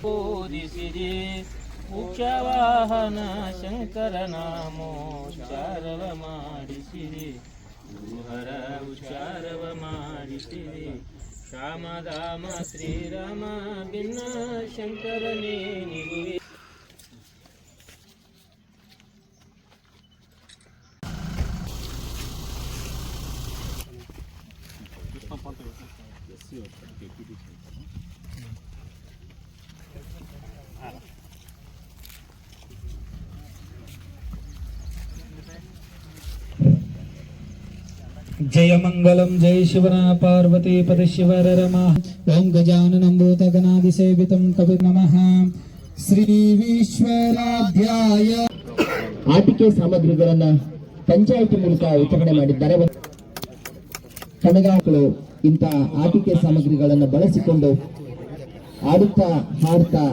ಬೋಧಿಸಿದೆ ಮುಖ್ಯವಾಹನ ಶಂಕರನಾಮೋಚ್ಚಾರವ ಮಾಡಿಸಿದೆ ಗುರುಹರ ಉಚ್ಚಾರವ ಮಾಡಿಸಿದೆ ಶ್ಯಾಮಧಾಮ ಶ್ರೀರಾಮ ಭಿನ್ನ ಶಂಕರನೇ ನಿಗುವೆ. जय मंगलम जय शिवना पार्वती पद शिवर रमा ओं गजाननं भूतगणादिसेवितं कविर् नमः श्री विश्वराध्याय ಆಟಿಕೆ ಸಾಮಗ್ರಿಗಳನ್ನ ಪಂಚಾಯಿತಿ ಮೂಲಕ ವಿತರಣೆ ಮಾಡಿದ್ದಾರೆ. ಕಣಗಾಕಳು ಇಂಥ ಆಟಿಕೆ ಸಾಮಗ್ರಿಗಳನ್ನು ಬಳಸಿಕೊಂಡು ಆಡುತ್ತಾ ಹಾಡುತ್ತಾ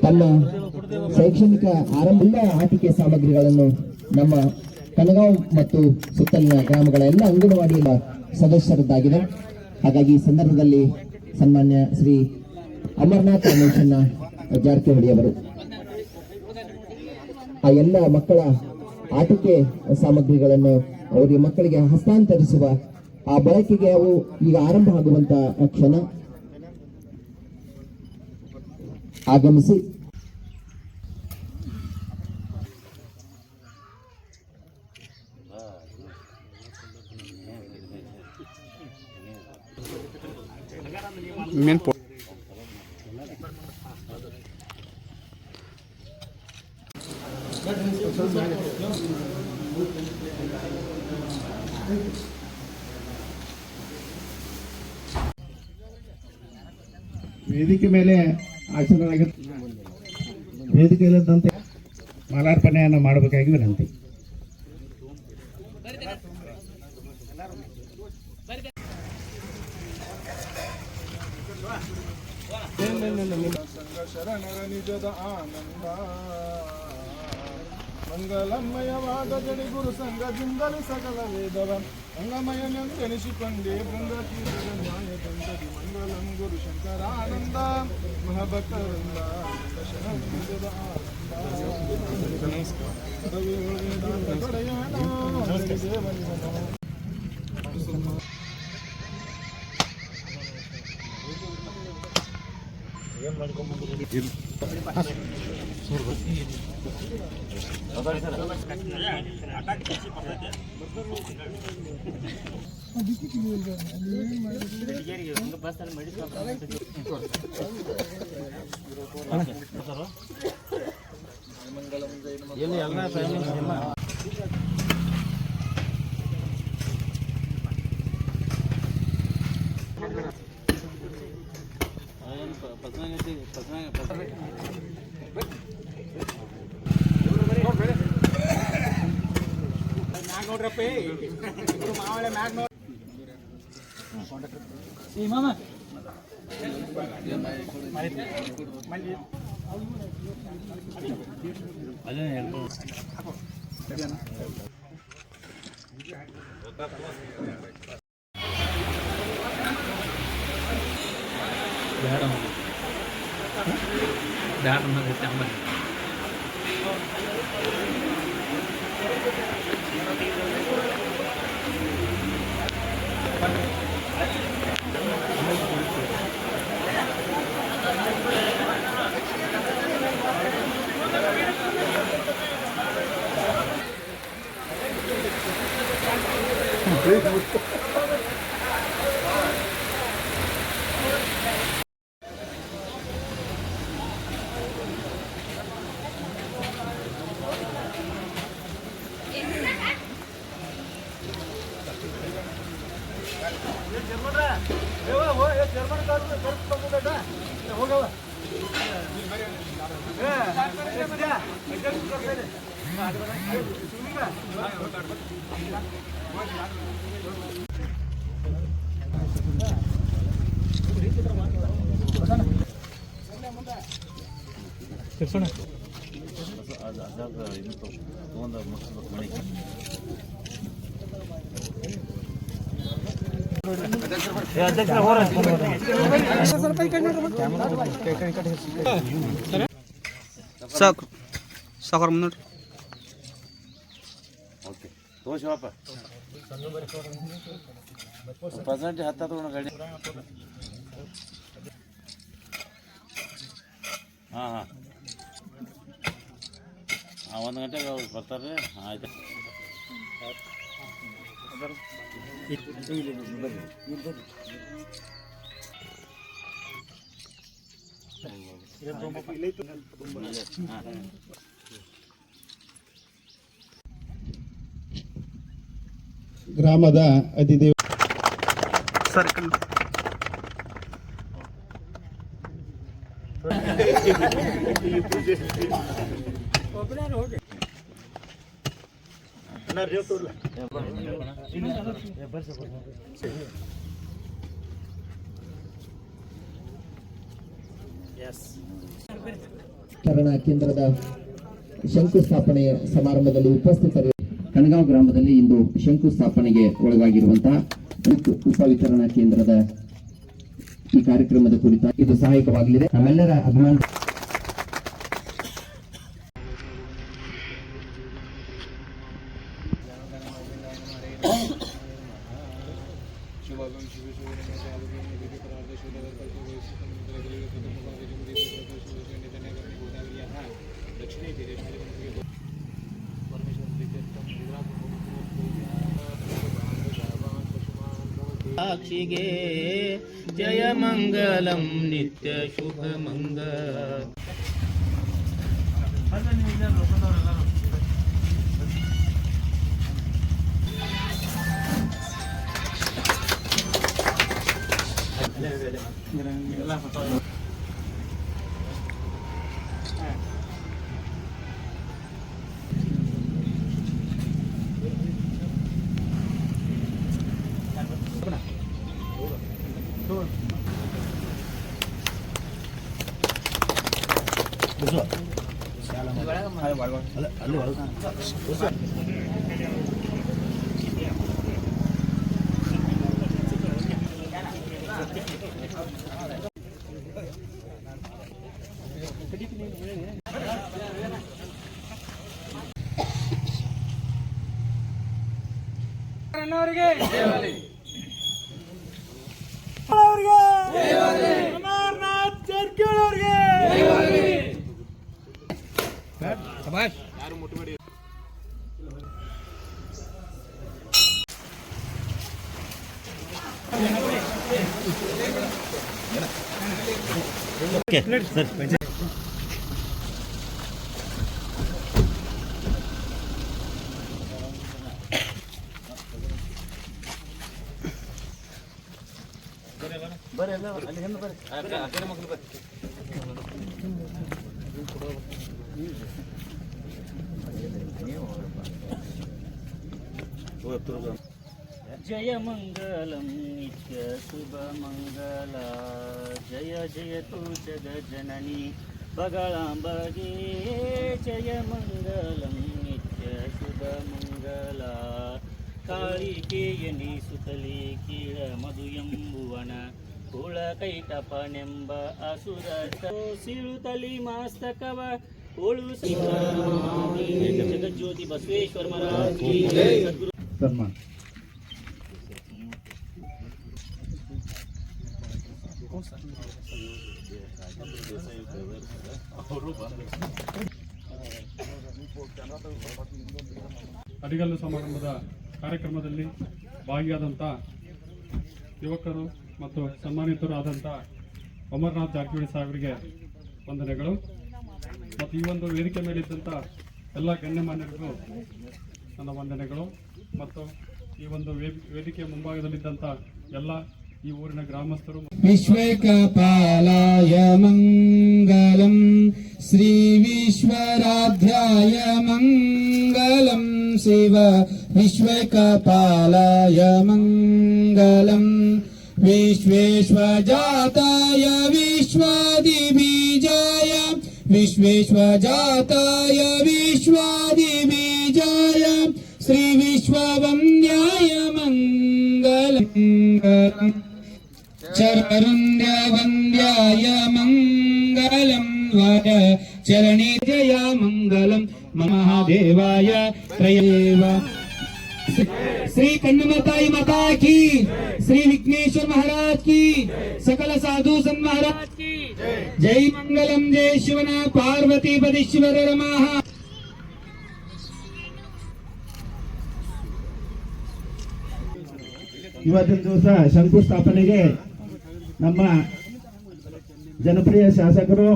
ತಮ್ಮ ಶೈಕ್ಷಣಿಕ ಆರಂಭಿಕ ಆಟಿಕೆ ಸಾಮಗ್ರಿಗಳನ್ನು ನಮ್ಮ ಕನಗಾಂವ್ ಮತ್ತು ಸುತ್ತಲಿನ ಗ್ರಾಮಗಳ ಎಲ್ಲ ಅಂಗನವಾಡಿಯ ಸದಸ್ಯರದ್ದಾಗಿದೆ. ಹಾಗಾಗಿ ಈ ಸಂದರ್ಭದಲ್ಲಿ ಸನ್ಮಾನ್ಯ ಶ್ರೀ ಅಮರನಾಥ್ ರಮೇಶಣ್ಣ ಜಾರಕಿಹೊಳಿ ಅವರು ಆ ಎಲ್ಲ ಮಕ್ಕಳ ಆಟಿಕೆ ಸಾಮಗ್ರಿಗಳನ್ನು ಅವರಿಗೆ ಮಕ್ಕಳಿಗೆ ಹಸ್ತಾಂತರಿಸುವ ಆ ಬಳಕೆಗೆ ಅವು ಈಗ ಆರಂಭ ಆಗುವಂತ ಕ್ಷಣ ಆಗಮಿಸಿ ವೇದಿಕೆ ಮೇಲೆ ಆಸೀನರಾಗಿರ್ತ ವೇದಿಕೆಯಲ್ಲಿದ್ದಂತೆ ಮಾಲಾರ್ಪಣೆಯನ್ನು ಮಾಡಬೇಕಾಗಿ ವಿನಂತಿ. ಶರಣರ ನಿಜದ ಆನಂದ ಮಂಗಲಮಯವಾದ ಜಡಿ ಗುರು ಸಂಘದಿಂದಲೇ ಸಕಲ ವೇದವ ಅಂಗಮಯನೆಂದೆನಿಸಿಕೊಂಡೇ ಬೃಂದಕೀರ್ತಿಯ ನ್ಯಾಯದಂತದಿ ಮಂಗಲಂ ಗುರು ಶಂಕರಾನಂದ ಮಹಾಭಕ್ತರಿಂದ ಶರಣ ನಿಜದ ಸಾಕರ್ ಮುನ್ನೋಡ್ರಿ ಪ್ರೆಸೆಂಟ್ ಹತ್ತ ಗಾಡಿ ಹಾಂ ಒಂದು ಗಂಟೆಗೆ ಅವ್ರು ಬರ್ತಾರೆ ಆಯ್ತು. ಗ್ರಾಮದ ಅತಿಥಿ ಸರ್ಕಲ್ ಶರಣ ಕೇಂದ್ರದ ಶಂಕುಸ್ಥಾಪನೆಯ ಸಮಾರಂಭದಲ್ಲಿ ಉಪಸ್ಥಿತರು ಕಣಗಾಂವ್ ಗ್ರಾಮದಲ್ಲಿ ಇಂದು ಶಂಕುಸ್ಥಾಪನೆಗೆ ಒಳಗಾಗಿರುವಂತಹ ಉಪ ವಿತರಣಾ ಕೇಂದ್ರದ ಈ ಕಾರ್ಯಕ್ರಮದ ಕುರಿತ ಇದು ಸಹಾಯಕವಾಗಲಿದೆ. ನಮ್ಮೆಲ್ಲರ ಅಭಿಮಾನ ಸಾಕ್ಷಿಗೆ ಜಯ ಮಂಗಲಂ ನಿತ್ಯ ಶುಭ ಮಂಗಲ. ಅಮರನಾಥ್ ಜಾರಕಿಹೊಳಿ ಯಾರು ಮುಟ್ಟಬೇಡಿ. ಜಯ ಮಂಗಲಂ ನಿತ್ಯ ಶುಭ ಮಂಗಲ. ಜಯ ಜಯತು ಜಗ ಜನನಿ ಬಗಳಾಂಬಗೆ. ಜಯ ಮಂಗಲಂ ನಿತ್ಯ ಶುಭ ಮಂಗಲ. ಕಾಳಿಕೆಯನಿ ಸುತಲಿ ಕೀಳ ಮಧು ಎಂಬುವನ ಕುಳ ಕೈಟಪನೆಂಬ ಅಸುರ ಸಿಳುತಲಿ ಮಾಸ್ತಕವ ಓಳು ಜಗಜ್ಯೋತಿ ಬಸವೇಶ್ವರ ಮಹಾರಾಜ್ ಕಿ ಜೈ. ಸದ್ಗುರು ಸನ್ಮಾನ ಅಡಿಗಲ್ಲು ಸಮಾರಂಭದ ಕಾರ್ಯಕ್ರಮದಲ್ಲಿ ಭಾಗಿಯಾದಂಥ ಯುವಕರು ಮತ್ತು ಸನ್ಮಾನಿತರು ಆದಂಥ ಅಮರನಾಥ್ ಜಾರಕಿಹೊಳಿ ಸಾಹೇಬರಿಗೆ ವಂದನೆಗಳು. ಮತ್ತು ಈ ಒಂದು ವೇದಿಕೆ ಮೇಲಿದ್ದಂಥ ಎಲ್ಲ ಗಣ್ಯಮಾನ್ಯರಿಗೂ ನನ್ನ ವಂದನೆಗಳು. ಮತ್ತು ಈ ಒಂದು ವೇದಿಕೆಯ ಮುಂಭಾಗದಲ್ಲಿದ್ದಂಥ ಎಲ್ಲ ಈ ಊರಿನ ಗ್ರಾಮಸ್ಥರು. ವಿಶ್ವಕಪಾಲಾಯ ಮಂಗಲಂ ಶ್ರೀ ವಿಶ್ವರಾಧ್ಯಾಯ ಮಂಗಲಂ ಶಿವ ವಿಶ್ವಕಪಾಲಾಯ ಮಂಗಲಂ ವಿಶ್ವೇಶ್ವಜಾತಾಯ ವಿಶ್ವಾದಿಬೀಜಾಯ ವಿಶ್ವೇಶ್ವಜಾತಾಯ ವಿಶ್ವಾದಿಬೀಜಾಯ ಶ್ರೀ ವಿಶ್ವವಂದ್ಯಾಯ ಮಂಗಲಂ ಚರುಂದ್ಯ ವಂದ್ಯಾಯ ಮಂಗಲಂ ವರ ಚರಣಿ ಜಯ ಮಂಗಲಂ ಮಹಾದೇವಾಯ ತ್ರಯೇವ श्री कन्नमताई माता की, श्री विघ्नेश्वर महाराज की, सकल साधु संत महाराज की जय मंगलम जय शिवನ पार्वती पदीश्वर रमः। ಇವತ್ತಿನ ದಿವಸ ಶಂಕುಸ್ಥಾಪನೆಗೆ ನಮ್ಮ ಜನಪ್ರಿಯ ಶಾಸಕರು,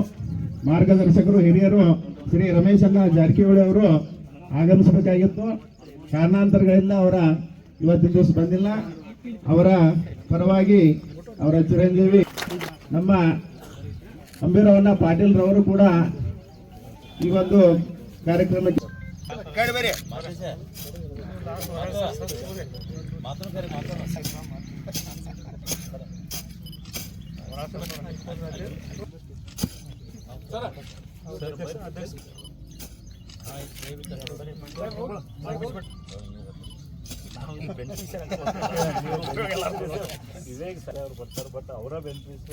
ಮಾರ್ಗದರ್ಶಕರು, ಹಿರಿಯರು ಶ್ರೀ ರಮೇಶಣ್ಣ ಜಾರಕಿಹೊಳಿ ಅವರು ಆಗಮಿಸಬೇಕಾಗಿತ್ತು. ಕಾರಣಾಂತರಗಳಿಂದ ಅವರ ಇವತ್ತಿನ ದಿವಸ ಬಂದಿಲ್ಲ. ಅವರ ಪರವಾಗಿ ಅವರ ಚಿರಂಜೀವಿ ನಮ್ಮ ಅಂಬೀರವಣ್ಣ ಪಾಟೀಲ್ ರವರು ಕೂಡ ಈ ಒಂದು ಕಾರ್ಯಕ್ರಮಕ್ಕೆ ವಿವೇಕ್ ಸರ್ ಅವ್ರು ಬರ್ತಾರೆ, ಬಟ್ ಅವರ ಬೆನಿಫಿಟ್